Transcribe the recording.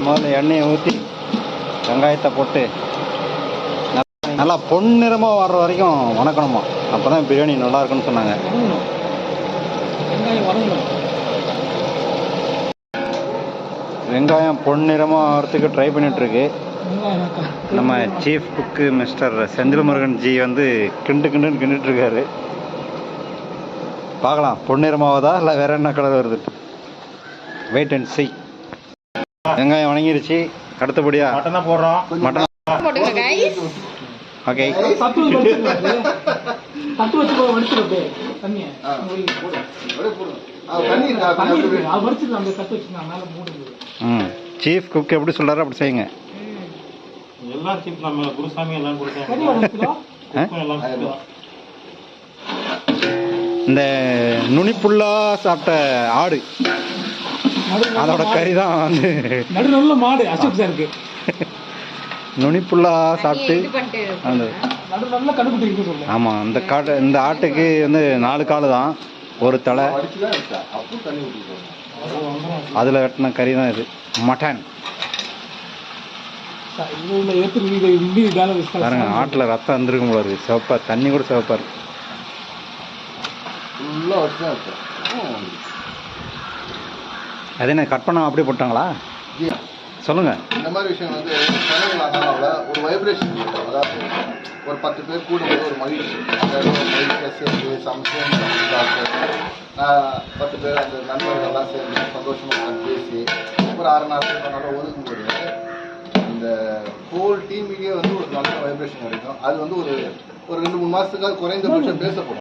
முதல்ல எண்ணெயை ஊற்றி வெங்காயத்தை போட்டு நல்லா பொன்னிறமாக வர்ற வரைக்கும் வணக்கணுமா. அப்போ தான் பிரியாணி நல்லா இருக்குன்னு சொன்னாங்க. வெங்காயம் பொன்னிறமாக வரத்துக்கு ட்ரை பண்ணிகிட்ருக்கு. நம்ம சீஃப் குக்கு மிஸ்டர் செந்தில் முருகன் ஜி வந்து கிண்டுன்னு கிண்டுட்ருக்காரு. பார்க்கலாம் பொன்னிறமாவதா இல்லை வேற என்ன கலர் வருது. Wait and see. வெங்காயம் வணங்கிருச்சு. அடுத்தபடியா மட்டன் போடுறோம். Mutton okay. சீஃப் குக் எப்படி சொல்றாரு அப்படி செய்யுங்க. இந்த நுனிப்புல்லா சாப்பிட்ட ஆடு அதோட கறி தான் வந்து மாடு அசோக் சாருக்கு. நுனிப்புல்லா சாப்பிட்டு ஆமாம். இந்த ஆட்டுக்கு வந்து 4 கால் தான், ஒரு தலை, அதில் வெட்டின கறி தான் இது மட்டன். பாருங்க ஆட்டில் ரத்தம் வந்துருக்கும் போல இருக்கு. சிவப்பா தண்ணி கூட சிவப்பா இருக்கு. அது என்ன கட் பண்ண அப்படியே போட்டாங்களா சொல்லுங்க. இந்த மாதிரி விஷயம் வந்து ஒரு வைப்ரேஷன், அதாவது ஒரு 10 பேர் கூட ஒரு மகிழ்ச்சி, மகிழ்ச்சியாக சேர்ந்து சமைச்சு 10 பேர் அந்த நண்பர்கள்லாம் சேர்ந்து சந்தோஷமாக பேசி ஒரு 6 நாள் ஒதுக்கும்போது அந்த ஹோல் டீமுக்கே வந்து ஒரு நல்ல வைப்ரேஷன் கிடைக்கும். அது வந்து ஒரு 2-3 மாதத்துக்காக குறைந்தபட்சம் பேசப்படும்.